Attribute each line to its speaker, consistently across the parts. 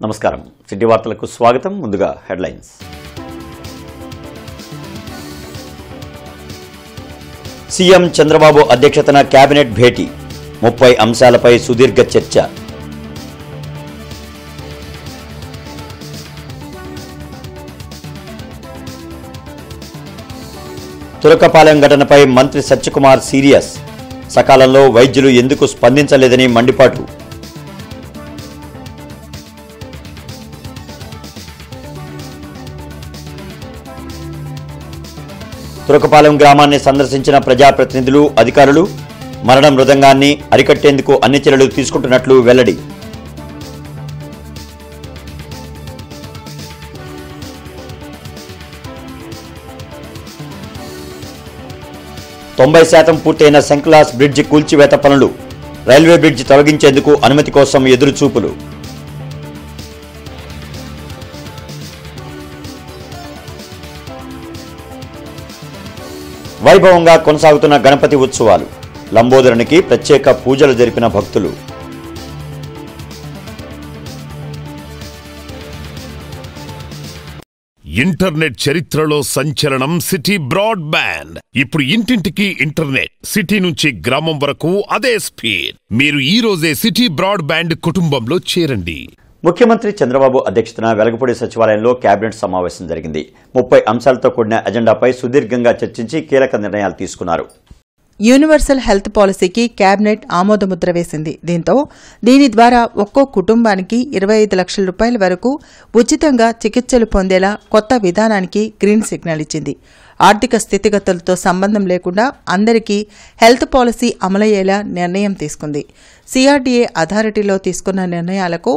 Speaker 1: నమస్కారం సిటీ వార్తలకు స్వాగతం ముందుగా హెడ్లైన్స్ సీఎం చంద్రబాబు అధ్యక్షతన కేబినెట్ భేటీ 30 అంశాలపై సుదీర్ఘ చర్చ తురకపాలెం ఘటనపై మంత్రి సత్యకుమార్ సీరియస్ సకాలంలో వైద్యులు ఎందుకు స్పందించలేదని మండిపాటు తురకపాలెం గ్రామాన్ని సందర్శించిన ప్రజాప్రతినిధులు అధికారులు మరణ మృదంగాన్ని అరికట్టేందుకు అన్ని చర్యలు తీసుకుంటున్నట్లు వెల్లడి %90 పూర్తయిన శంకులాస్ బ్రిడ్జి కూల్చివేత పనులు రైల్వే బ్రిడ్జి తొలగించేందుకు అనుమతి కోసం ఎదురుచూపులు వైభవంగా కొనసాగుతున్న గణపతి ఉత్సవాలు లంబోదరునికి ప్రత్యేక పూజలు జరిపిన భక్తులు
Speaker 2: ఇంటర్నెట్ చరిత్రలో సంచలనం సిటీ బ్రాడ్బ్యాండ్. ఇప్పుడు ఇంటింటికి ఇంటర్నెట్, సిటీ నుంచి గ్రామం వరకు అదే స్పీడ్. మీరు ఈ రోజే సిటీ బ్రాడ్బ్యాండ్ కుటుంబంలో చేరండి.
Speaker 1: ముఖ్యమంత్రి చంద్రబాబు అధ్యక్షతన వెలగపూడి సచివాలయంలో కేబినెట్ సమావేశం జరిగింది. 30 అంశాలతో కూడిన ఎజెండాపై సుదీర్ఘంగా చర్చించి కీలక నిర్ణయాలు తీసుకున్నారు.
Speaker 3: యూనివర్సల్ హెల్త్ పాలసీకి కేబినెట్ ఆమోదముద్ర వేసింది. దీని ద్వారా ఒక్కో కుటుంబానికి 25 లక్షల రూపాయల వరకు ఉచితంగా చికిత్సలు పొందేలా కొత్త విధానానికి గ్రీన్ సిగ్నల్ ఇచ్చింది. ఆర్థిక స్థితిగతులతో సంబంధం లేకుండా అందరికీ హెల్త్ పాలసీ అమలయ్యేలా నిర్ణయం తీసుకుంది. సిఆర్డీఏ అథారిటీలో తీసుకున్న నిర్ణయాలకు,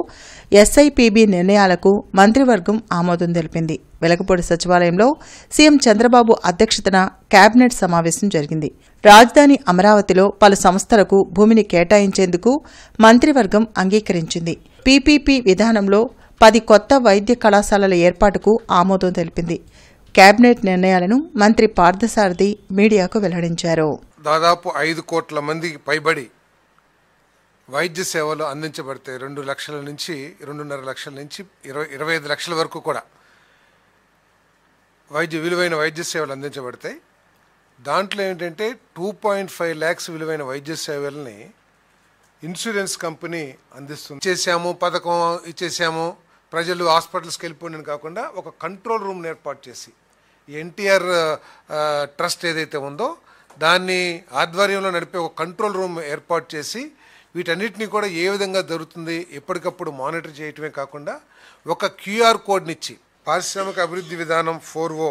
Speaker 3: ఎస్ఐపిబి నిర్ణయాలకు మంత్రివర్గం ఆమోదం తెలిపింది. వెలగపూడి సచివాలయంలో సీఎం చంద్రబాబు అధ్యక్షతన కేబినెట్ సమావేశం జరిగింది. రాజధాని అమరావతిలో పలు సంస్థలకు భూమిని కేటాయించేందుకు మంత్రివర్గం అంగీకరించింది. పీపీపీ విధానంలో 10 కొత్త వైద్య కళాశాలల ఏర్పాటుకు ఆమోదం తెలిపింది. కేబినెట్ నిర్ణయాలను మంత్రి పార్థసారథి మీడియాకు వెల్లడించారు.
Speaker 4: దాదాపు 5 కోట్ల మందికి పైబడి వైద్య సేవలు అందించబడతాయి. 2 లక్షల నుంచి 2.5 లక్షల నుంచి 25 లక్షల వరకు కూడా విలువైన వైద్య సేవలు అందించబడతాయి. దాంట్లో ఏంటంటే 2.5 lakhs విలువైన వైద్య సేవల్ని ఇన్సూరెన్స్ కంపెనీ అందిస్తుంది. పథకం ఇచ్చేసాము, ప్రజలు హాస్పిటల్స్కి వెళ్ళిపోయిన కాకుండా ఒక కంట్రోల్ రూమ్ని ఏర్పాటు చేసి ఎన్టీఆర్ ట్రస్ట్ ఏదైతే ఉందో దాన్ని ఆధ్వర్యంలో నడిపే ఒక కంట్రోల్ రూమ్ ఏర్పాటు చేసి వీటన్నిటినీ కూడా ఏ విధంగా జరుగుతుంది ఎప్పటికప్పుడు మానిటర్ చేయటమే కాకుండా ఒక క్యూఆర్ కోడ్నిచ్చి పారిశ్రామిక అభివృద్ధి విధానం 4O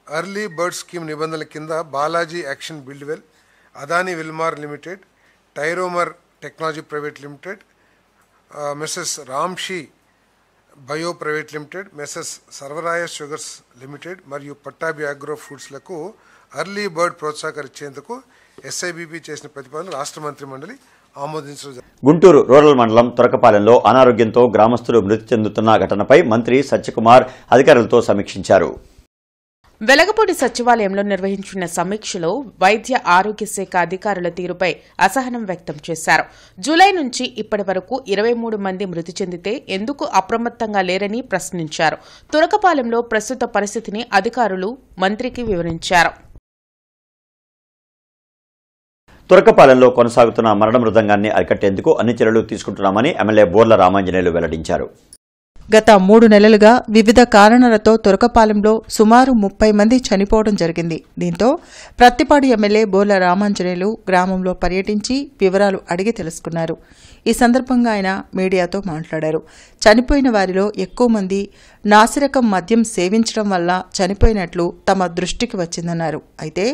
Speaker 4: ఎర్లీ బర్డ్ స్కీమ్ నిబంధనల కింద Balaji action Buildwell, Adani Wilmar limited, Tyromer technology private limited, Mrs రామ్షీ bio private limited, messrs Sarvaraya sugars limited మరియు పట్టాభి అగ్రో ఫుడ్స్లకు ఎర్లీ బర్డ్ ప్రోత్సాహకరించేందుకు ఎస్ఐబిబి చేసిన ప్రతిపాదన రాష్ట్ర మంత్రి మండలి ఆమోదించడం.
Speaker 1: గుంటూరు రూరల్ మండలం తురకపాలెంలో అనారోగ్యంతో గ్రామస్తులు మృతి చెందుతున్న ఘటనపై మంత్రి సత్యకుమార్ అధికారులతో సమీక్షించారు.
Speaker 5: వెలగపూడి సచివాలయంలో నిర్వహించిన సమీక్షలో వైద్య ఆరోగ్య శాఖ అధికారుల తీరుపై అసహనం వ్యక్తం చేశారు. జూలై నుంచి ఇప్పటి వరకు 23 మంది మృతి చెందితే ఎందుకు అప్రమత్తంగా లేరని ప్రశ్నించారు. తురకపాలెంలో ప్రస్తుత పరిస్థితిని అధికారులు మంత్రికి వివరించారు.
Speaker 1: తురకపాలెంలో కొనసాగుతున్న మరణ మృదంగాన్ని అరికట్టేందుకు అన్ని చర్యలు తీసుకుంటున్నామని ఎమ్మెల్యే బోర్ల రామాంజనేయులు వెల్లడించారు.
Speaker 3: గత 3 నెలలుగా వివిధ కారణాలతో తురకపాలెంలో సుమారు 30 మంది చనిపోవడం జరిగింది. దీంతో ప్రత్తిపాడు ఎమ్మెల్యే బోర్ల రామాంజనేయులు గ్రామంలో పర్యటించి వివరాలు అడిగి తెలుసుకున్నారు. ఈ సందర్భంగా ఆయన మీడియాతో మాట్లాడారు. చనిపోయిన వారిలో ఎక్కువ మంది నాసిరకం మద్యం సేవించడం వల్ల చనిపోయినట్లు తమ దృష్టికి వచ్చిందన్నారు. అయితే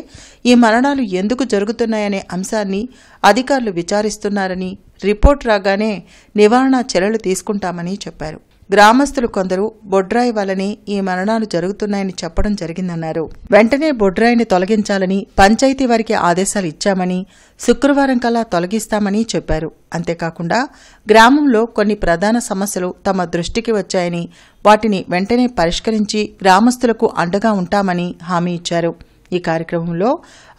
Speaker 3: ఈ మరణాలు ఎందుకు జరుగుతున్నాయనే అంశాన్ని అధికారులు విచారిస్తున్నారని, రిపోర్ట్ రాగానే నివారణ చర్యలు తీసుకుంటామని చెప్పారు. గ్రామస్తులు కొందరు బొడ్రాయి వల్లనే ఈ మరణాలు జరుగుతున్నాయని చెప్పడం జరిగిందన్నారు. వెంటనే బొడ్రాయిని తొలగించాలని పంచాయతీ వారికి ఆదేశాలు ఇచ్చామని, శుక్రవారం కల్లా తొలగిస్తామని చెప్పారు. అంతేకాకుండా గ్రామంలో కొన్ని ప్రధాన సమస్యలు తమ దృష్టికి వచ్చాయని, వాటిని వెంటనే పరిష్కరించి గ్రామస్తులకు అండగా ఉంటామని హామీ ఇచ్చారు. ఈ కార్యక్రమంలో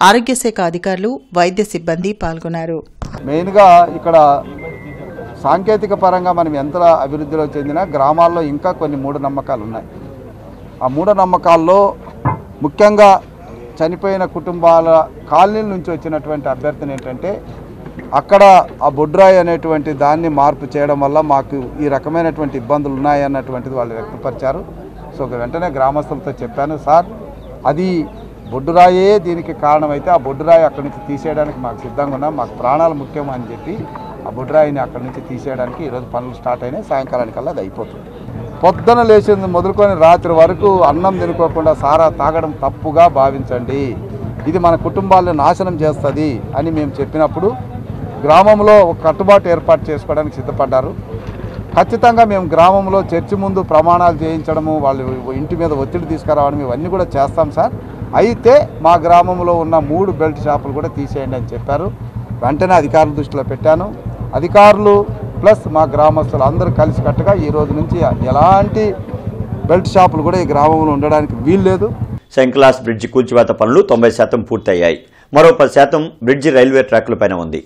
Speaker 3: ఆరోగ్య శాఖ అధికారులు, వైద్య సిబ్బంది పాల్గొన్నారు.
Speaker 6: మెయిన్గా ఇక్కడ సాంకేతిక పరంగా మనం ఎంత అభివృద్ధిలో చెందినా గ్రామాల్లో ఇంకా కొన్ని మూఢనమ్మకాలు ఉన్నాయి. ఆ మూఢనమ్మకాల్లో ముఖ్యంగా చనిపోయిన కుటుంబాల కాలనీల నుంచి వచ్చినటువంటి అభ్యర్థన ఏంటంటే అక్కడ ఆ బొడ్రాయి అనేటువంటి దాన్ని మార్పు చేయడం వల్ల మాకు ఈ రకమైనటువంటి ఇబ్బందులు ఉన్నాయన్నటువంటిది వాళ్ళు వ్యక్తపరిచారు. సో వెంటనే గ్రామస్తులతో చెప్పాను, సార్ అది బొడ్డురాయే దీనికి కారణమైతే ఆ బొడ్డురాయి అక్కడి నుంచి తీసేయడానికి మాకు సిద్ధంగా ఉన్నాం, మాకు ప్రాణాలు ముఖ్యం అని చెప్పి ఆ బొడ్డురాయిని అక్కడి నుంచి తీసేయడానికి ఈరోజు పనులు స్టార్ట్ అయినాయి. సాయంకాలానికల్లా అది అయిపోతుంది. పొద్దున లేచింది మొదలుకొని రాత్రి వరకు అన్నం తినుకోకుండా సారా తాగడం తప్పుగా భావించండి, ఇది మన కుటుంబాలను నాశనం చేస్తుంది అని మేము చెప్పినప్పుడు గ్రామంలో ఒక కట్టుబాటు ఏర్పాటు చేసుకోవడానికి సిద్ధపడ్డారు. ఖచ్చితంగా మేము గ్రామంలో చర్చి ముందు ప్రమాణాలు చేయించడము, వాళ్ళు ఇంటి మీద ఒత్తిడి తీసుకురావడం ఇవన్నీ కూడా చేస్తాం సార్. అయితే మా గ్రామంలో ఉన్న 3 బెల్ట్ షాపులు కూడా తీసేయండి అని చెప్పారు. వెంటనే అధికారుల దృష్టిలో పెట్టాను. అధికారులు ప్లస్ మా గ్రామస్తులు అందరూ కలిసికట్టుగా ఈ రోజు నుంచి ఎలాంటి బెల్ట్ షాపులు కూడా ఈ గ్రామంలో ఉండడానికి వీల్లేదు.
Speaker 1: శంకలాస్ బ్రిడ్జి కూల్చివేత పనులు 90% పూర్తయ్యాయి. మరో 10% బ్రిడ్జి రైల్వే ట్రాక్లపైన ఉంది.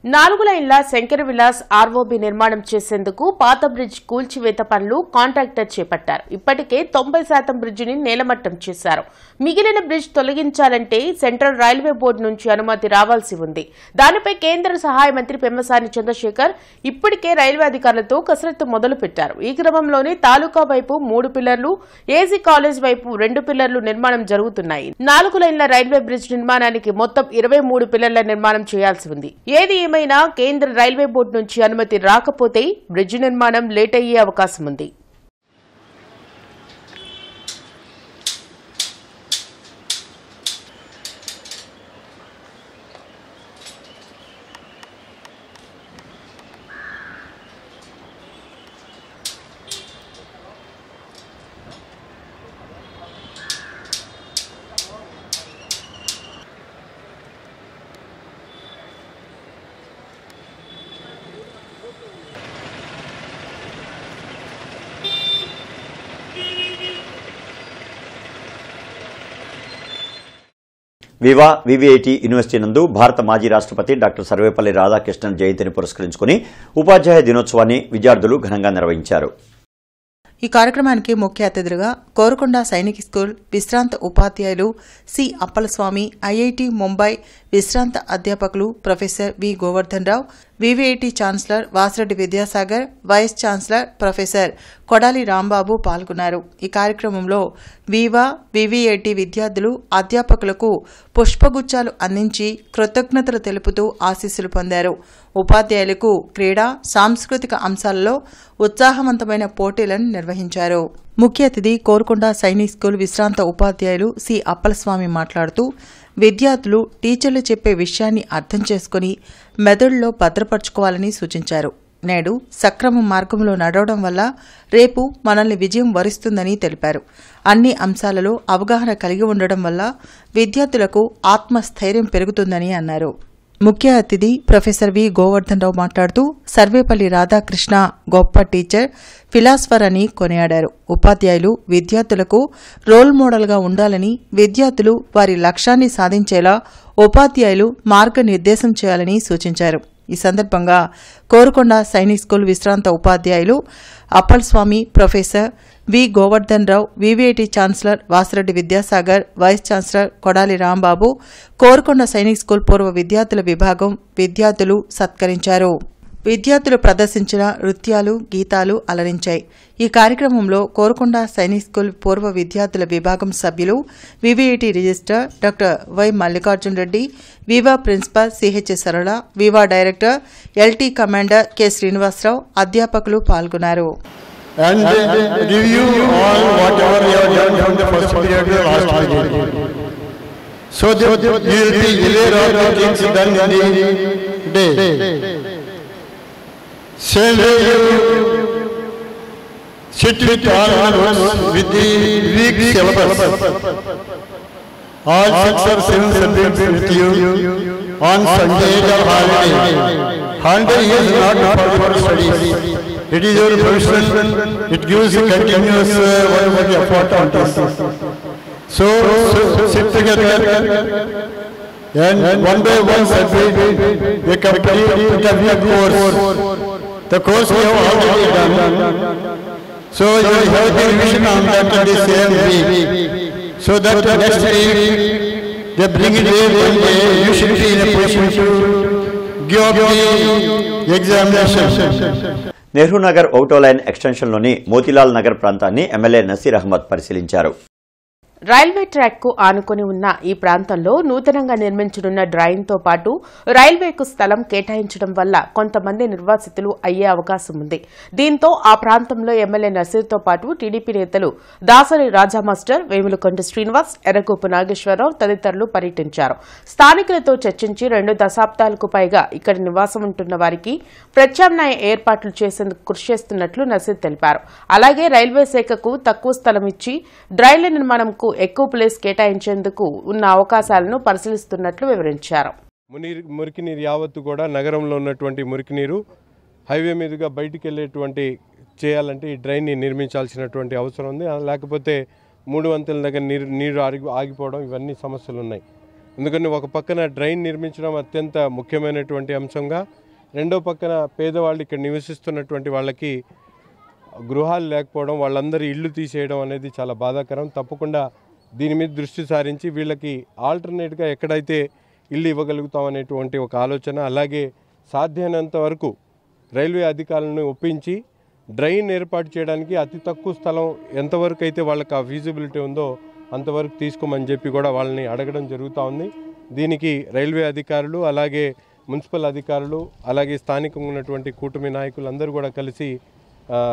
Speaker 5: 4 లైన్ల శంకర విలాస్ ఆర్ఓబి నిర్మాణం చేసేందుకు పాత బ్రిడ్జ్ కూల్చివేత పనులు కాంట్రాక్టర్ చేపట్టారు. ఇప్పటికే 90% బ్రిడ్జిని నేలమట్టం చేశారు. మిగిలిన బ్రిడ్జ్ తొలగించాలంటే సెంట్రల్ రైల్వే బోర్డు నుంచి అనుమతి రావాల్సి ఉంది. దానిపై కేంద్ర సహాయ మంత్రి పెమ్మసాని చంద్రశేఖర్ ఇప్పటికే రైల్వే అధికారులతో కసరత్తు మొదలుపెట్టారు. ఈ క్రమంలోనే తాలూకా వైపు 3 పిల్లర్లు, ఏసీ కాలేజ్ వైపు 2 పిల్లర్లు నిర్మాణం జరుగుతున్నాయి. 4 లైన్ల రైల్వే బ్రిడ్జ్ నిర్మాణానికి మొత్తం 23 పిల్లర్ల నిర్మాణం చేయాల్సి ఉంది. ఏది ఏమైనా కేంద్ర రైల్వే బోర్డు నుంచి అనుమతి రాకపోతే బ్రిడ్జి నిర్మాణం లేట్ అయ్యే అవకాశం ఉంది.
Speaker 1: వివా వివిఐటి యూనివర్సిటీ నందు భారత మాజీ రాష్ట్రపతి డాక్టర్ సర్వేపల్లి రాధాకృష్ణన్ జయంతిని పురస్కరించుకుని ఉపాధ్యాయ దినోత్సవాన్ని విద్యార్థులు ఘనంగా నిర్వహించారు.
Speaker 3: ఈ కార్యక్రమానికి ముఖ్య అతిథులుగా కోరుకొండ సైనిక్ స్కూల్ విశ్రాంత ఉపాధ్యాయులు సి అప్పలస్వామి, ఐఐటి ముంబై విశ్రాంత అధ్యాపకులు professor V Govardhan Rao, VVIT chancellor Vasireddy Vidyasagar, vice chancellor professor Kodali Rambabu పాల్గొన్నారు. ఈ కార్యక్రమంలో వివా వివిఐటి విద్యార్థులు అధ్యాపకులకు పుష్పగుచ్చాలు అందించి కృతజ్ఞతలు తెలుపుతూ ఆశీస్సులు పొందారు. ఉపాధ్యాయులకు క్రీడా, సాంస్కృతిక అంశాలలో ఉత్సాహవంతమైన పోటీలను నిర్వహించారు. ముఖ్య అతిథి కోరుకొండ సైనిక్ స్కూల్ విశ్రాంత ఉపాధ్యాయులు సి అప్పలస్వామి మాట్లాడుతూ విద్యార్థులు టీచర్లు చెప్పే విషయాన్ని అర్థం చేసుకుని మెదడులో భద్రపరచుకోవాలని సూచించారు. నేడు సక్రమ మార్గంలో నడవడం వల్ల రేపు మనల్ని విజయం వరిస్తుందని తెలిపారు. అన్ని అంశాలలో అవగాహన కలిగి ఉండడం వల్ల విద్యార్థులకు ఆత్మస్థైర్యం పెరుగుతుందని అన్నారు. ముఖ్య అతిథి ప్రొఫెసర్ వి గోవర్ధన్ రావు మాట్లాడుతూ సర్వేపల్లి రాధాకృష్ణ గొప్ప టీచర్, ఫిలాసఫర్ అని కొనియాడారు. ఉపాధ్యాయులు విద్యార్థులకు రోల్ మోడల్గా ఉండాలని, విద్యార్థులు వారి లక్ష్యాన్ని సాధించేలా ఉపాధ్యాయులు మార్గనిర్దేశం చేయాలని సూచించారు. ఈ సందర్భంగా కోరుకొండ సైనిక్ స్కూల్ విశ్రాంత ఉపాధ్యాయులు Appalaswamy, professor V Govardhan Rao, VVIT chancellor Vasireddy Vidyasagar, vice chancellor Kodali Rambabu, Korukonda Sainik school పూర్వ విద్యార్థుల విభాగం విద్యార్థులు సత్కరించారు. విద్యార్థులు ప్రదర్శించిన నృత్యాలు, గీతాలు అలరించాయి. ఈ కార్యక్రమంలో కోరుకొండ సైనిక్ స్కూల్ పూర్వ విద్యార్థుల విభాగం సభ్యులు, VVIT registrar doctor Y Mallikarjun Reddy, Viva principal CH Sarala, Viva director LT commander K Srinivasarao, అధ్యాపకులు పాల్గొన్నారు.
Speaker 7: And review all whatever you have done from the first period to the last period. So that you will be aware of the things done in the day. Same way you sit with all notes with the week syllabus. All 6 or 7 subjects with you on Sunday or holiday. Holiday is not for studies. It is your profession. It gives you continuous whatever effort on this. So sit together and one by one subject we complete interview course. The course we have already done. So you have the revision on that the same week. So that next week they bring it here one day. You should be in a position to give up the examination.
Speaker 1: Nehru Nagar ఒకటో line ఎక్స్టెన్షన్లోని Motilal Nagar ప్రాంతాన్ని MLA Naseer Ahmed పరిశీలించారు.
Speaker 5: Railway track కు ఆనుకుని ఉన్న ఈ ప్రాంతంలో నూతనంగా నిర్మించనున్న డ్రైన్తో పాటు రైల్వేకు స్థలం కేటాయించడం వల్ల కొంతమంది నిర్వాసితులు అయ్యే అవకాశం ఉంది. దీంతో ఆ ప్రాంతంలో ఎమ్మెల్యే నసీర్తో పాటు టీడీపీ నేతలు దాసరి రాజా మాస్టర్, వేములకొండ శ్రీనివాస్, ఎర్రగోపు నాగేశ్వరరావు తదితరులు పర్యటించారు. స్థానికులతో చర్చించి 2 దశాబ్దాలకు పైగా ఇక్కడ నివాసం ఉంటున్న వారికి ప్రత్యామ్నాయ ఏర్పాట్లు చేసేందుకు కృషి చేస్తున్నట్లు నసీర్ తెలిపారు. అలాగే రైల్వే శాఖకు తక్కువ స్థలం ఇచ్చి డ్రైన్ల నిర్మాణంకు ఎక్కువ ప్లేస్ కేటాయించేందుకు ఉన్న అవకాశాలను పరిశీలిస్తున్నట్లు వివరించారు.
Speaker 8: మురికి నీరు యావత్తు కూడా నగరంలో ఉన్నటువంటి మురికి నీరు హైవే మీదుగా బయటికి వెళ్ళేటువంటి చేయాలంటే ఈ డ్రైన్ని నిర్మించాల్సినటువంటి అవసరం ఉంది. లేకపోతే 3 వంతుల దగ్గర నీరు ఆగిపోవడం ఇవన్నీ సమస్యలు ఉన్నాయి. ఎందుకని ఒక పక్కన డ్రైన్ నిర్మించడం అత్యంత ముఖ్యమైనటువంటి అంశంగా, రెండో పక్కన పేదవాళ్ళు ఇక్కడ నివసిస్తున్నటువంటి వాళ్ళకి గృహాలు లేకపోవడం, వాళ్ళందరూ ఇళ్ళు తీసేయడం అనేది చాలా బాధాకరం. తప్పకుండా దీని మీద దృష్టి సారించి వీళ్ళకి ఆల్టర్నేట్గా ఎక్కడైతే ఇల్లు ఇవ్వగలుగుతాం అనేటువంటి ఒక ఆలోచన, అలాగే సాధ్యమైనంత వరకు రైల్వే అధికారులను ఒప్పించి డ్రైన్ ఏర్పాటు చేయడానికి అతి తక్కువ స్థలం ఎంతవరకు అయితే వాళ్ళకి ఆ ఫీజిబిలిటీ ఉందో అంతవరకు తీసుకోమని చెప్పి కూడా వాళ్ళని అడగడం జరుగుతూ ఉంది. దీనికి రైల్వే అధికారులు, అలాగే మున్సిపల్ అధికారులు, అలాగే స్థానికంగా ఉన్నటువంటి కూటమి నాయకులు అందరూ కూడా కలిసి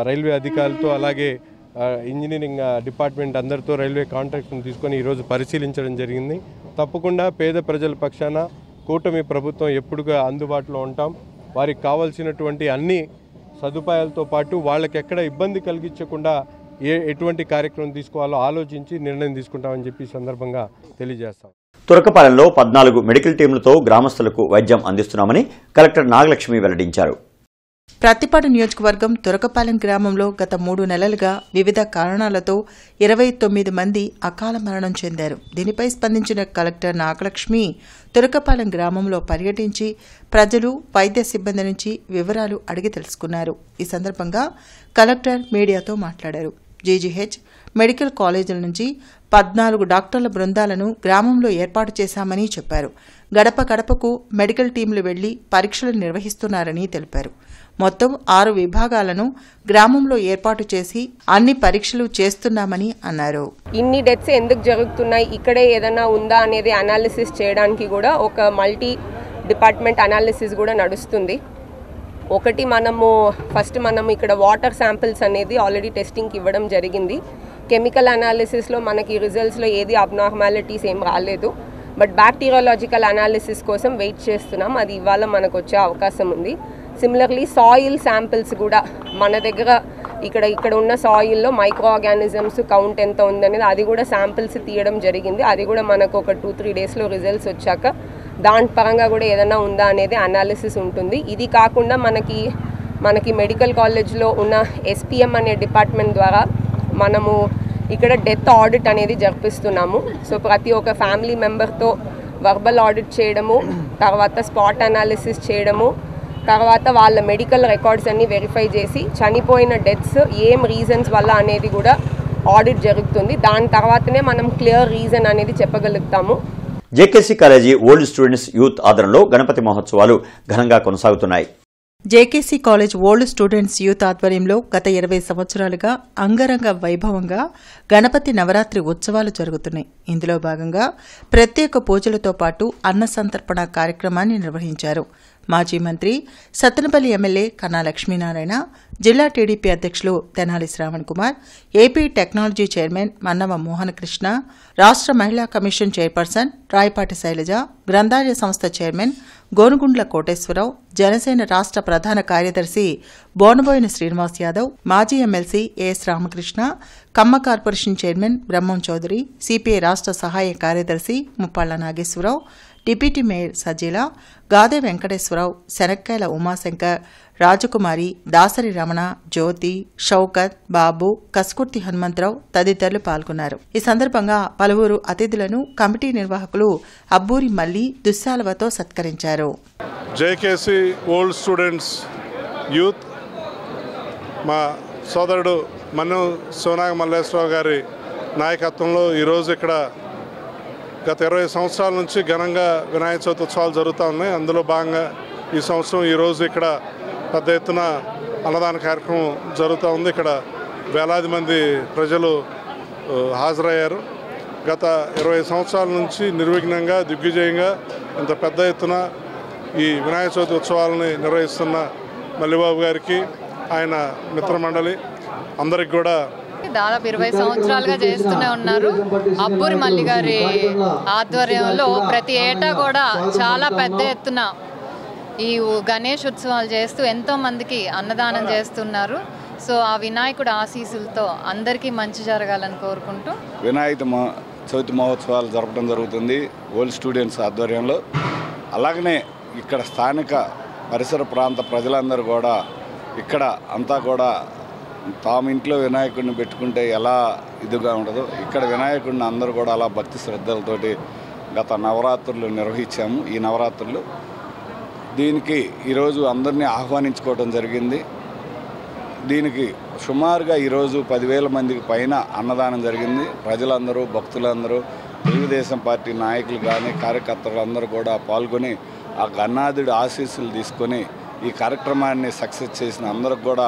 Speaker 8: రైల్వే అధికారులతో, అలాగే ఇంజనీరింగ్ డిపార్ట్మెంట్ అందరితో రైల్వే కాంట్రాక్ట్ను తీసుకొని ఈరోజు పరిశీలించడం జరిగింది. తప్పకుండా పేద ప్రజల పక్షాన కూటమి ప్రభుత్వం ఎప్పుడుగా అందుబాటులో ఉంటాం. వారికి కావాల్సినటువంటి అన్ని సదుపాయాలతో పాటు వాళ్ళకి ఎక్కడ ఇబ్బంది కలిగించకుండా ఎటువంటి కార్యక్రమం తీసుకోవాలో ఆలోచించి నిర్ణయం తీసుకుంటామని చెప్పి ఈ సందర్భంగా తెలియజేస్తాం.
Speaker 1: తురకపాలెంలో 14 మెడికల్ టీంలతో గ్రామస్తులకు వైద్యం అందిస్తున్నామని కలెక్టర్ నాగలక్ష్మి వెల్లడించారు.
Speaker 3: ప్రత్తిపాడు నియోజకవర్గం తురకపాలెం గ్రామంలో గత 3 నెలలుగా వివిధ కారణాలతో 29 మంది అకాల మరణం చెందారు. దీనిపై స్పందించిన కలెక్టర్ నాగలక్ష్మి తురకపాలెం గ్రామంలో పర్యటించి ప్రజలు, వైద్య సిబ్బంది నుంచి వివరాలు అడిగి తెలుసుకున్నారు. ఈ సందర్భంగా కలెక్టర్ మీడియాతో మాట్లాడారు. జీజీహెచ్, మెడికల్ కాలేజీల నుంచి 14 డాక్టర్ల బృందాలను గ్రామంలో ఏర్పాటు చేశామని చెప్పారు. గడప గడపకు మెడికల్ టీంలు వెళ్లి పరీక్షలు నిర్వహిస్తున్నారని తెలిపారు. మొత్తం 6 విభాగాలను గ్రామంలో ఏర్పాటు చేసి అన్ని పరీక్షలు చేస్తున్నామని అన్నారు.
Speaker 9: ఇన్ని డెత్స్ ఎందుకు జరుగుతున్నాయి, ఇక్కడే ఏదైనా ఉందా అనేది అనాలిసిస్ చేయడానికి కూడా ఒక మల్టీ డిపార్ట్మెంట్ అనాలిసిస్ కూడా నడుస్తుంది. ఒకటి ఫస్ట్ మనము ఇక్కడ వాటర్ శాంపిల్స్ అనేది ఆల్రెడీ టెస్టింగ్కి ఇవ్వడం జరిగింది. కెమికల్ అనాలిసిస్లో మనకి రిజల్ట్స్లో ఏది అబ్నార్మాలిటీస్ ఏం రాలేదు. బట్ బ్యాక్టీరియాలజికల్ అనాలిసిస్ కోసం వెయిట్ చేస్తున్నాం. అది ఇవాళ మనకు వచ్చే అవకాశం ఉంది. సిమిలర్లీ సాయిల్ శాంపిల్స్ కూడా మన దగ్గర ఇక్కడ ఉన్న సాయిల్లో మైక్రో ఆర్గానిజమ్స్ కౌంట్ ఎంత ఉందనేది అది కూడా శాంపిల్స్ తీయడం జరిగింది. అది కూడా మనకు ఒక 2-3 డేస్లో రిజల్ట్స్ వచ్చాక దాని పరంగా కూడా ఏదైనా ఉందా అనేది అనాలిసిస్ ఉంటుంది. ఇది కాకుండా మనకి మెడికల్ కాలేజ్లో ఉన్న ఎస్పీఎం అనే డిపార్ట్మెంట్ ద్వారా మనము ఇక్కడ డెత్ ఆడిట్ అనేది జరిపిస్తున్నాము. సో ప్రతి ఒక్క ఫ్యామిలీ మెంబర్తో వర్బల్ ఆడిట్ చేయడము, తర్వాత స్పాట్ అనాలిసిస్ చేయడము, తర్వాత వాళ్ళ మెడికల్ రికార్డ్స్ అన్ని వెరిఫై చేసి చనిపోయిన డెత్స్ ఏం రీజన్స్ వల్ల అనేది కూడా ఆడిట్ జరుగుతుంది. దాని తర్వాతనే మనం క్లియర్ రీజన్ అనేది చెప్పగలుగుతాము.
Speaker 1: JKC college old students youth ఆధ్వర్యంలో గణపతి మహోత్సవాలు ఘనంగా కొనసాగుతున్నాయి.
Speaker 3: JKC college old students youth ఆధ్వర్యంలో గత 20 సంవత్సరాలుగా అంగరంగ వైభవంగా గణపతి నవరాత్రి ఉత్సవాలు జరుగుతున్నాయి. ఇందులో భాగంగా ప్రత్యేక పూజలతో పాటు అన్న సంతర్పణ కార్యక్రమాన్ని నిర్వహించారు. మాజీ మంత్రి సత్తెనపల్లి ఎమ్మెల్యే కన్నా లక్ష్మీనారాయణ, జిల్లా టీడీపీ అధ్యక్షులు Tenali Shravan Kumar, AP technology chairman Mannava Mohana Krishna, రాష్ట్ర మహిళా కమిషన్ చైర్పర్సన్ రాయపాటి శైలజ, గ్రంథాలయ సంస్థ చైర్మన్ గోనుగుండ్ల కోటేశ్వరరావు, జనసేన రాష్ట్ర ప్రధాన కార్యదర్శి బోనబోయిన శ్రీనివాస్ యాదవ్, మాజీ ఎమ్మెల్సీ ఏఎస్ రామకృష్ణ, కమ్మ కార్పొరేషన్ చైర్మన్ బ్రహ్మం చౌదరి, సిపిఐ రాష్ట్ర సహాయ కార్యదర్శి ముప్పాళ్ల నాగేశ్వరరావు, డిప్యూటీ మేయర్ సజీల, గాదే వెంకటేశ్వరరావు, శనక్కాయల ఉమాశంకర్, రాజకుమారి, దాసరి రమణ, జ్యోతి, షౌకత్, బాబు, కస్కుర్తి హనుమంతరావు తదితరులు పాల్గొన్నారు. ఈ సందర్భంగా పలువురు అతిథులను కమిటీ నిర్వాహకులు అబ్బూరి మల్లి దుశ్శాలువతో సత్కరించారు.
Speaker 10: జేకేసీ ఓల్డ్ స్టూడెంట్స్ యూత్ మా సోదరుడు మన్ను సోనాగ మల్లేశ్వరరావు గారి నాయకత్వంలో ఈరోజు ఇక్కడ గత 20 సంవత్సరాల నుంచి ఘనంగా వినాయక చవితి ఉత్సవాలు జరుగుతూ ఉన్నాయి. అందులో భాగంగా ఈ సంవత్సరం ఈరోజు ఇక్కడ పెద్ద ఎత్తున అన్నదాన కార్యక్రమం జరుగుతూ ఉంది. ఇక్కడ వేలాది మంది ప్రజలు హాజరయ్యారు. గత 20 సంవత్సరాల నుంచి నిర్విఘ్నంగా దిగ్విజయంగా ఇంత పెద్ద ఎత్తున ఈ వినాయక చవితి ఉత్సవాలని నిర్వహిస్తున్న మల్లిబాబు గారికి, ఆయన మిత్రమండలి అందరికి కూడా
Speaker 11: దాదాపు 20 సంవత్సరాలుగా చేస్తూనే ఉన్నారు. అబ్బూరి మల్లి గారి ఆధ్వర్యంలో ప్రతి ఏటా కూడా చాలా పెద్ద ఎత్తున ఈ గణేష్ ఉత్సవాలు చేస్తూ ఎంతో మందికి అన్నదానం చేస్తున్నారు. సో ఆ వినాయకుడు ఆశీస్సులతో అందరికీ మంచి జరగాలని కోరుకుంటూ
Speaker 12: వినాయక చవితి మహోత్సవాలు జరపడం జరుగుతుంది ఓల్డ్ స్టూడెంట్స్ ఆధ్వర్యంలో. అలాగనే ఇక్కడ స్థానిక పరిసర ప్రాంత ప్రజలందరూ కూడా ఇక్కడ అంతా కూడా తాము ఇంట్లో వినాయకుడిని పెట్టుకుంటే ఎలా ఇదిగా ఉండదు, ఇక్కడ వినాయకుడిని అందరూ కూడా అలా భక్తి శ్రద్ధలతోటి గత నవరాత్రులు నిర్వహించాము. ఈ నవరాత్రులు దీనికి ఈరోజు అందరినీ ఆహ్వానించుకోవడం జరిగింది. దీనికి సుమారుగా ఈరోజు 10,000 మందికి పైన అన్నదానం జరిగింది. ప్రజలందరూ, భక్తులందరూ, తెలుగుదేశం పార్టీ నాయకులు కానీ కార్యకర్తలు అందరూ కూడా పాల్గొని ఆ గణనాథుడి ఆశీస్సులు తీసుకొని ఈ కార్యక్రమాన్ని సక్సెస్ చేసిన అందరికి కూడా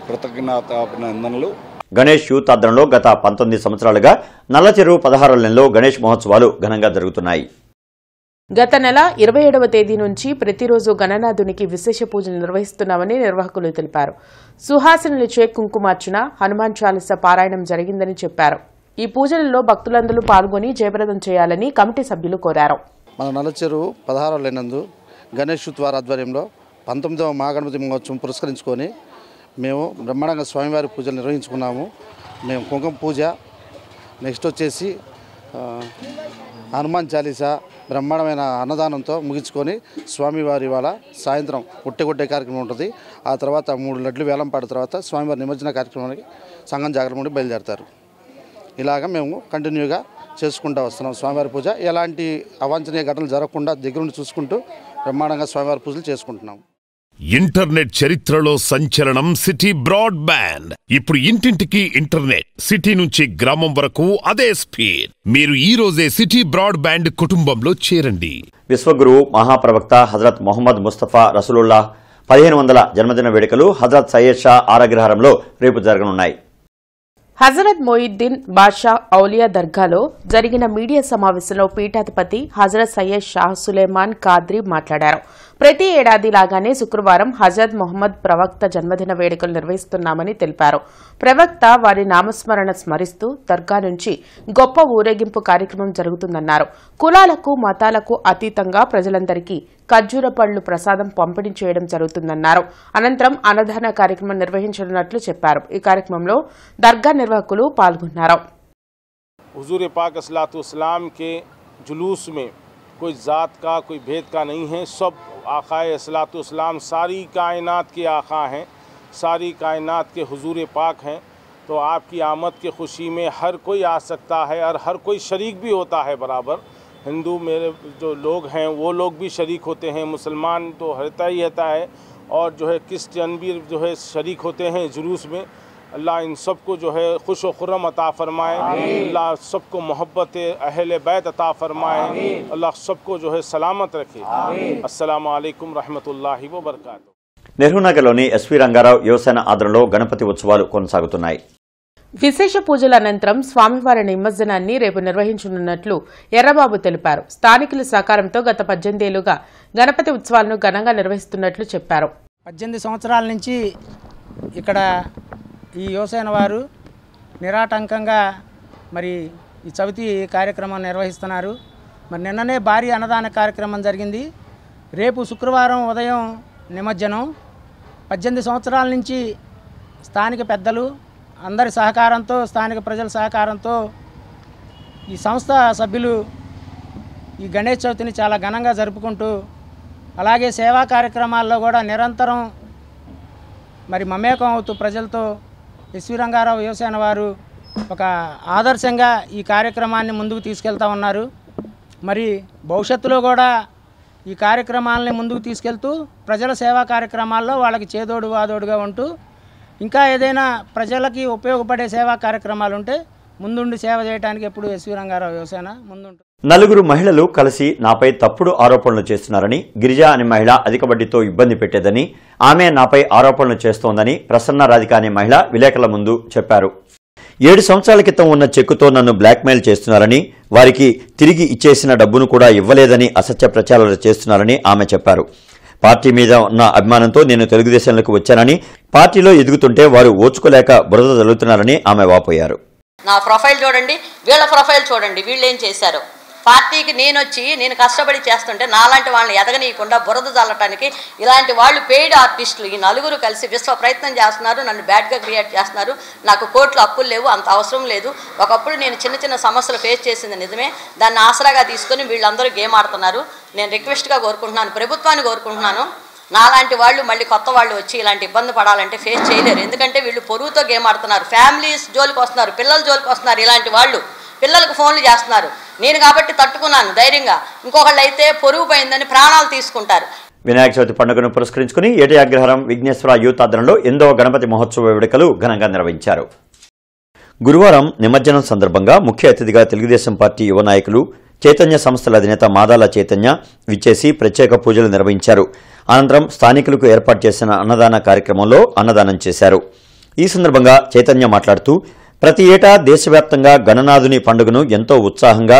Speaker 12: కృతజ్ఞతాభినందనలు.
Speaker 1: గణేష్ యూత్ ఆధ్వర్యంలో గత 19 సంవత్సరాలుగా నల్లచెరువు 16వ నెలలో గణేష్ మహోత్సవాలు ఘనంగా జరుగుతున్నాయి.
Speaker 5: గత నెల 27వ తేదీ నుంచి ప్రతిరోజు గణనాథునికి విశేష పూజలు నిర్వహిస్తున్నామని నిర్వాహకులు తెలిపారు. సుహాసినులచే కుంకుమార్చన, హనుమాన్ చాలీసా పారాయణం జరిగిందని చెప్పారు. ఈ పూజలలో భక్తులందరూ పాల్గొని జయప్రదం చేయాలని కమిటీ సభ్యులు కోరారు.
Speaker 13: మన నల్లచెరువు 16వ లేనందు గణేష్ యూత్ వారి ఆధ్వర్యంలో 19వ మహాగణపతి మహోత్సవం పురస్కరించుకొని మేము బ్రహ్మాండంగా స్వామివారి పూజలు నిర్వహించుకున్నాము. మేము కుంకుమ పూజ, నెక్స్ట్ వచ్చేసి హనుమాన్ చాలీసా, బ్రహ్మాండమైన అన్నదానంతో ముగించుకొని స్వామివారి ఇవాళ సాయంత్రం ఉట్టెగొట్టే కార్యక్రమం ఉంటుంది. ఆ తర్వాత 3 లడ్లు వేలంపాట తర్వాత స్వామివారి నిమజ్జన కార్యక్రమానికి సంఘం జాగ్రత్త నుండి బయలుదేరతారు. ఇలాగ మేము కంటిన్యూగా చేసుకుంటూ వస్తున్నాం. స్వామివారి పూజ ఎలాంటి అవాంఛనీయ ఘటనలు జరగకుండా దగ్గర నుండి చూసుకుంటూ బ్రహ్మాండంగా స్వామివారి పూజలు చేసుకుంటున్నాం.
Speaker 2: ఇంటర్నెట్ చరిత్రలో సంచలనం సిటీ బ్రాడ్బ్యాండ్. ఇప్పుడు ఇంటింటికి ఇంటర్నెట్, సిటీ నుంచి గ్రామం వరకు అదే స్పీడ్. మీరు ఈ రోజే సిటీ బ్రాడ్బ్యాండ్ కుటుంబంలో చేరండి.
Speaker 1: విశ్వగురువు మహాప్రవక్త హజరత్ మొహమ్మద్ ముస్తఫా రసూలుల్లాహ్ 1500 జన్మదిన వేడుకలు హజరత్ సయ్యద్ షా ఆరాగ్రహారంలో రేపు జరగనున్నాయి.
Speaker 5: హజరత్ మొయిద్దీన్ బాషా ఔలియా దర్గాలో జరిగిన మీడియా సమావేశంలో పీఠాధిపతి హజరత్ సయ్యద్ షా సులేమాన్ కాద్రీ మాట్లాడారు. ప్రతి ఏడాది లాగానే శుక్రవారం హజరత్ మొహమ్మద్ ప్రవక్త జన్మదిన వేడుకలు నిర్వహిస్తున్నామని తెలిపారు. ప్రవక్త వారి నామస్మరణ స్మరిస్తూ దర్గా నుంచి గొప్ప ఊరేగింపు కార్యక్రమం జరుగుతుందన్నారు. కులాలకు, మతాలకు అతీతంగా ప్రజలందరికీ ఖర్జూర పళ్లు ప్రసాదం పంపిణీ చేయడం జరుగుతుందన్నారు. అనంతరం అన్నదాన కార్యక్రమం నిర్వహించనున్నట్లు చెప్పారు. ఈ కార్యక్రమంలో దర్గా నిర్వాహకులు పాల్గొన్నారు.
Speaker 14: हुजूर पाक अस्सलाम के जुलूस में कोई ज़ात का, कोई भेद का नहीं है. सब आक़ाए अस्सलाम सारी कायनात के आक़ा हैं, सारी कायनात के हुजूर पाक हैं. तो आपकी आमद की खुशी में हर कोई आ सकता है और हर कोई शरीक भी होता है बराबर. हिंदू मेरे जो लोग हैं वो लोग भी शरीक होते हैं, मुसलमान तो रहता ही रहता है, और जो है क्रिश्चियन भी जो है शरीक होते हैं जुलूस में. अल्लाह इन सबको जो है खुश व खुर्रम अता फरमाए. अल्लाह सबको मोहब्बत अहले बैत अता फरमाए. अल्लाह सबको जो है सलामत रखे. अस्सलाम वालेकुम रहमतुल्लाहि व बरकातुहू.
Speaker 1: నెహ్రూనగర్లోని ఎస్వి రంగారావు యువసేన ఆధ్వర్యంలో గణపతి ఉత్సవాలు కొనసాగుతున్నాయి.
Speaker 5: విశేష పూజల అనంతరం స్వామివారి నిమజ్జనాన్ని రేపు నిర్వహించనున్నట్లు ఎర్రబాబు తెలిపారు. స్థానికుల సహకారంతో గత 18 ఏళ్లుగా గణపతి ఉత్సవాలను ఘనంగా నిర్వహిస్తున్నట్లు చెప్పారు.
Speaker 15: 18 సంవత్సరాల నుంచి ఇక్కడ ఈ యువసేన వారు నిరాటంకంగా మరి ఈ చవితి కార్యక్రమం నిర్వహిస్తున్నారు. మరి నిన్ననే భారీ అన్నదాన కార్యక్రమం జరిగింది. రేపు శుక్రవారం ఉదయం నిమజ్జనం. 18 సంవత్సరాల నుంచి స్థానిక పెద్దలు అందరి సహకారంతో, స్థానిక ప్రజల సహకారంతో ఈ సంస్థ సభ్యులు ఈ గణేష్ చవితిని చాలా ఘనంగా జరుపుకుంటూ, అలాగే సేవా కార్యక్రమాల్లో కూడా నిరంతరం మరి మమేకం అవుతూ ప్రజలతో ఎస్వి రంగారావు యువసేన వారు ఒక ఆదర్శంగా ఈ కార్యక్రమాన్ని ముందుకు తీసుకెళ్తా ఉన్నారు. మరి భవిష్యత్తులో కూడా ఈ కార్యక్రమాలని ముందుకు తీసుకెళ్తూ ప్రజల సేవా కార్యక్రమాల్లో వాళ్ళకి చేదోడు వాదోడుగా ఉంటూ ఇంకా ఏదైనా ప్రజలకి ఉపయోగపడే సేవా కార్యక్రమాలు ఉంటే ముందుండి సేవ చేయడానికి ఎప్పుడు ఎస్వి రంగారావు యువసేన ముందుంటుంది.
Speaker 1: నలుగురు మహిళలు కలిసి నాపై తప్పుడు ఆరోపణలు చేస్తున్నారని, గిరిజా అనే మహిళ అధిక వడ్డీతో ఇబ్బంది పెట్టేదని, ఆమె నాపై ఆరోపణలు చేస్తోందని ప్రసన్న రాధిక అనే మహిళ విలేకరుల ముందు చెప్పారు. 7 సంవత్సరాల క్రితం ఉన్న చెక్కుతో నన్ను బ్లాక్మెయిల్ చేస్తున్నారని, వారికి తిరిగి ఇచ్చేసిన డబ్బును కూడా ఇవ్వలేదని అసత్య ప్రచారాలు చేస్తున్నారని ఆమె చెప్పారు. పార్టీ మీద ఉన్న అభిమానంతో నేను తెలుగుదేశంలోకి వచ్చానని, పార్టీలో ఎదుగుతుంటే వారు ఓచుకోలేక బురద జల్లుతున్నారని ఆమె వాపోయారు.
Speaker 16: నా ప్రొఫైల్ చూడండి, వీళ్ళ ప్రొఫైల్ చూడండి, వీళ్ళు ఏం చేశారు. పార్టీకి నేను కష్టపడి చేస్తుంటే నాలాంటి వాళ్ళని ఎదగనీయకుండా బురద చల్లటానికి ఇలాంటి వాళ్ళు పెయిడ్ ఆర్టిస్టులు ఈ నలుగురు కలిసి విశ్వ ప్రయత్నం చేస్తున్నారు. నన్ను బ్యాడ్గా క్రియేట్ చేస్తున్నారు. నాకు కోర్టులో అప్పులు లేవు, అంత అవసరం లేదు. ఒకప్పుడు నేను చిన్న చిన్న సమస్యలు ఫేస్ చేసింది నిజమే. దాన్ని ఆసరాగా తీసుకొని వీళ్ళందరూ గేమ్ ఆడుతున్నారు. నేను రిక్వెస్ట్గా కోరుకుంటున్నాను, ప్రభుత్వాన్ని కోరుకుంటున్నాను, నాలాంటి వాళ్ళు మళ్ళీ కొత్త వాళ్ళు వచ్చి ఇలాంటి ఇబ్బంది పడాలంటే ఫేస్ చేయలేరు. ఎందుకంటే వీళ్ళు పొరుగుతో గేమ్ ఆడుతున్నారు, ఫ్యామిలీస్ జోలికి వస్తున్నారు, పిల్లల జోలికి వస్తున్నారు. ఇలాంటి వాళ్ళు పిల్లలకు ఫోన్లు చేస్తున్నారు. నేను కాబట్టి తట్టుకున్నాను ధైర్యంగా. ఇంకొకళ్ళు అయితే పొరుగు పోయిందని ప్రాణాలు తీసుకుంటారు.
Speaker 1: వినాయక చవితి పండుగను పురస్కరించుకుని ఏటి అగ్రహారం విఘ్నేశ్వర యూత్ ఆధ్వర్యంలో 8వ గణపతి మహోత్సవ వేడుకలు ఘనంగా నిర్వహించారు. గురువారం నిమజ్జనం సందర్భంగా ముఖ్య అతిథిగా తెలుగుదేశం పార్టీ యువ నాయకులు చైతన్య సంస్థల అధినేత మాదాల చైతన్య విచ్చేసి ప్రత్యేక పూజలు నిర్వహించారు. అనంతరం స్థానికులకు ఏర్పాటు చేసిన అన్నదాన కార్యక్రమంలో అన్నదానం చేశారు. ఈ సందర్భంగా చైతన్య మాట్లాడుతూ ప్రతి ఏటా దేశవ్యాప్తంగా గణనాథుని పండుగను ఎంతో ఉత్సాహంగా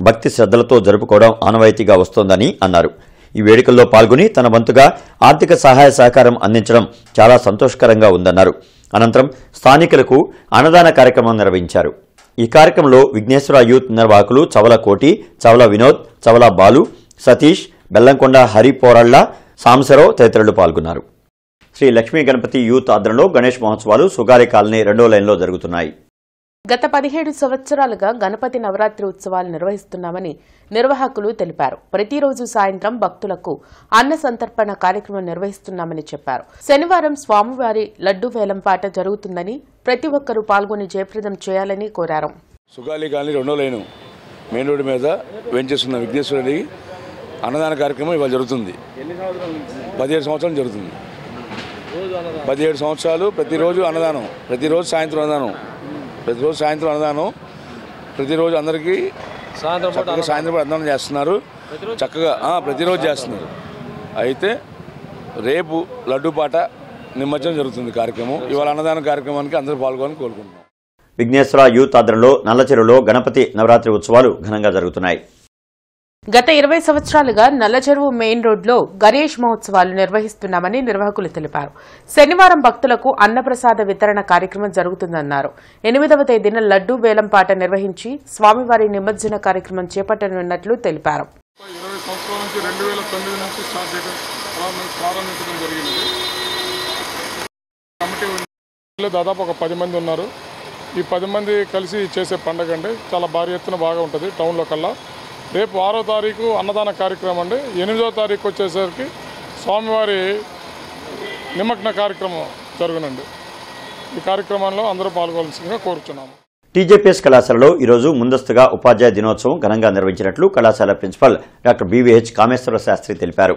Speaker 1: భక్తి శ్రద్ధలతో జరుపుకోవడం ఆనవాయితీగా వస్తోందని అన్నారు. ఈ వేడుకల్లో పాల్గొని తన వంతుగా ఆర్థిక సహాయ సహకారం అందించడం చాలా సంతోషకరంగా ఉందన్నారు. అనంతరం స్థానికులకు అన్నదాన కార్యక్రమం నిర్వహించారు. ఈ కార్యక్రమంలో విఘ్నేశ్వర యూత్ నిర్వాహకులు చవల కోటి, చవల వినోద్, చవల బాలు, సతీష్, బెల్లంకొండ హరి పోరాళ్ల, సాంసరావు తదితరులు పాల్గొన్నారు. శ్రీ లక్ష్మీ గణపతి యూత్ ఆధ్వర్యంలో గణేష్ మహోత్సవాలు సుగాలి కాలనీ 2వ లైన్లో జరుగుతున్నాయి.
Speaker 5: గత 17 సంవత్సరాలుగా గణపతి నవరాత్రి ఉత్సవాలు నిర్వహిస్తున్నామని నిర్వాహకులు తెలిపారు. ప్రతిరోజు సాయంత్రం భక్తులకు అన్న సంతర్పణ కార్యక్రమం నిర్వహిస్తున్నామని చెప్పారు. శనివారం స్వామివారి లడ్డు వేలంపాట జరుగుతుందని ప్రతి ఒక్కరూ పాల్గొని జయప్రదం చేయాలని కోరారు.
Speaker 12: సుగాలి కాలనీ 2వ లైన్ మెయిన్ రోడ్డు మీద వెంచేస్తున్న విఘ్నేశ్వరుడి అన్నదాన కార్యక్రమం ఇవాళ జరుగుతుంది. 17 సంవత్సరాలు జరుగుతుంది. 17 సంవత్సరాలు ప్రతిరోజు అన్నదానం, ప్రతిరోజు సాయంత్రం అన్నదానం, ప్రతిరోజు అందరికీ సాయంత్రం అన్నదానం చేస్తున్నారు. చక్కగా ప్రతిరోజు చేస్తున్నారు. అయితే రేపు లడ్డూపాట నిమజ్జనం జరుగుతుంది కార్యక్రమం. ఇవాళ అన్నదాన కార్యక్రమానికి అందరూ పాల్గొని కోరుకుంటున్నాం.
Speaker 1: విఘ్నేశ్వర యూత్ ఆధ్వర్యంలో నల్లచెరువులో గణపతి నవరాత్రి ఉత్సవాలు ఘనంగా జరుగుతున్నాయి.
Speaker 5: గత 20 సంవత్సరాలుగా నల్లచెరువు మెయిన్ రోడ్లో గణేష్ మహోత్సవాలు నిర్వహిస్తున్నామని నిర్వాహకులు తెలిపారు. శనివారం భక్తులకు అన్నప్రసాద వితరణ కార్యక్రమం జరుగుతుందన్నారు. 8వ తేదీన లడ్డూ వేలంపాట నిర్వహించి స్వామివారి నిమజ్జన కార్యక్రమం చేపట్టనున్నట్లు తెలిపారు.
Speaker 17: 20 సంవత్సరాల నుంచి 2009 నుంచి స్టార్ట్ చేయడం ప్రారంభించడం జరిగింది. కమిటీ దాదాపు ఒక 10 మంది ఉన్నారు. ఈ 10 మంది కలిసి చేసే పండుగ అండి. చాలా భారీ ఎత్తున బాగా ఉంటుంది టౌన్లో కల్లా. రేపు 6వ తారీఖు అన్నదాన కార్యక్రమం అండి. 8వ తారీఖు వచ్చేసరికి స్వామివారి నిమగ్న కార్యక్రమం జరుగునండి. ఈ కార్యక్రమంలో అందరూ పాల్గొనాల్సిందిగా కోరుచున్నాము.
Speaker 1: టీజేపీఎస్ కళాశాలలో ఈరోజు ముందస్తుగా ఉపాధ్యాయ దినోత్సవం ఘనంగా నిర్వహించినట్లు కళాశాల ప్రిన్సిపల్ డాక్టర్ బీవీహెచ్ కామేశ్వర శాస్త్రి తెలిపారు.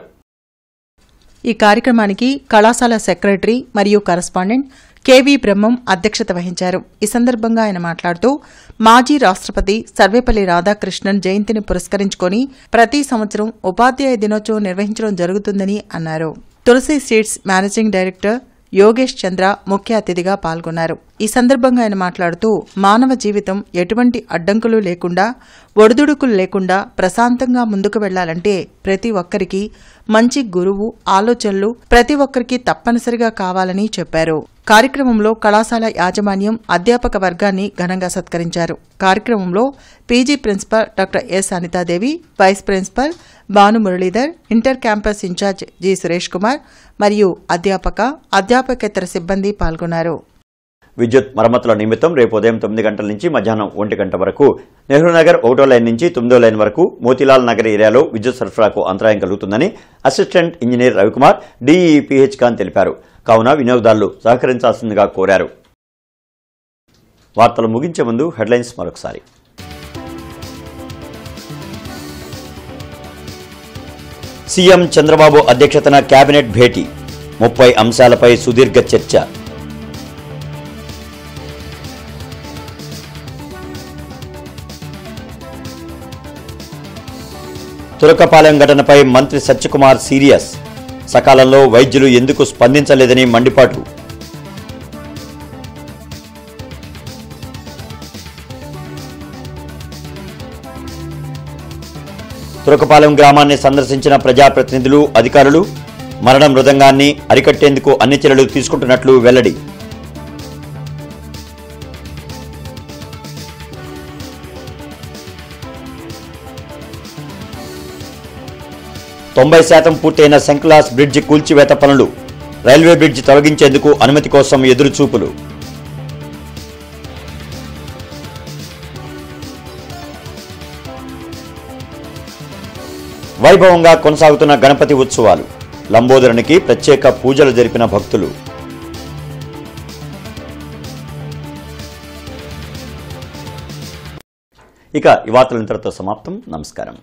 Speaker 3: ఈ కార్యక్రమానికి కళాశాల సెక్రటరీ మరియు కరస్పాండెంట్ కెవి బ్రహ్మం అధ్యక్షత వహించారు. ఈ సందర్భంగా ఆయన మాట్లాడుతూ మాజీ రాష్ట్రపతి సర్వేపల్లి రాధాకృష్ణన్ జయంతిని పురస్కరించుకుని ప్రతి సంవత్సరం ఉపాధ్యాయ దినోత్సవం నిర్వహించడం జరుగుతుందని అన్నారు. తులసి సీడ్స్ మేనేజింగ్ డైరెక్టర్ యోగేష్ చంద్ర ముఖ్య అతిథిగా పాల్గొన్నారు. ఈ సందర్భంగా ఆయన మాట్లాడుతూ మానవ జీవితం ఎటువంటి అడ్డంకులు లేకుండా, ఒడిదుడుకులు లేకుండా ప్రశాంతంగా ముందుకు వెళ్లాలంటే ప్రతి ఒక్కరికి మంచి గురువు ఆలోచనలు ప్రతి ఒక్కరికి తప్పనిసరిగా కావాలని చెప్పారు. కార్యక్రమంలో కళాశాల యాజమాన్యం అధ్యాపక వర్గాన్ని ఘనంగా సత్కరించారు. కార్యక్రమంలో PG principal doctor S Anithadevi, vice principal Bhanu Muralidhar, inter campus incharge G Suresh Kumar మరియు అధ్యాపకేతర సిబ్బంది పాల్గొన్నారు.
Speaker 1: విద్యుత్ మరమ్మతుల నిమిత్తం రేపు ఉదయం 9 గంటల నుంచి మధ్యాహ్నం 1 గంట వరకు నెహ్రూ నగర్ 1వ లైన్ నుంచి 9వ లైన్ వరకు మోతీలాల్ నగర్ ఏరియాలో విద్యుత్ సరఫరాకు అంతరాయం కలుగుతుందని అసిస్టెంట్ ఇంజనీర్ రవికుమార్ డీఈపీహెచ్ ఖాన్ తెలిపారు. కావున వినియోగదారులు సహకరించాల్సిందిగా కోరారు. వార్తలు ముగించే ముందు హెడ్లైన్స్ మరొకసారి. సీఎం చంద్రబాబు అధ్యక్షతన కేబినెట్ భేటీ, 30 అంశాలపై సుదీర్ఘ చర్చ. తురకపాలెం ఘటనపై మంత్రి సత్యకుమార్ సీరియస్. సకాలంలో వైద్యులు ఎందుకు స్పందించలేదని మండిపాటు. తురకపాలెం గ్రామాన్ని సందర్శించిన ప్రజాప్రతినిధులు, అధికారులు మరణ మృదంగాన్ని అరికట్టేందుకు అన్ని చర్యలు తీసుకుంటున్నట్లు వెల్లడి. తొంభై శాతం పూర్తయిన శంకులాస్ బ్రిడ్జి కూల్చివేత పనులు. రైల్వే బ్రిడ్జి తొలగించేందుకు అనుమతి కోసం ఎదురుచూపులు. వైభవంగా కొనసాగుతున్న గణపతి ఉత్సవాలు. లంబోదరునికి ప్రత్యేక పూజలు జరిపిన భక్తులు. ఇక ఈ వార్తలు ఇంతటితో సమాప్తం. నమస్కారం.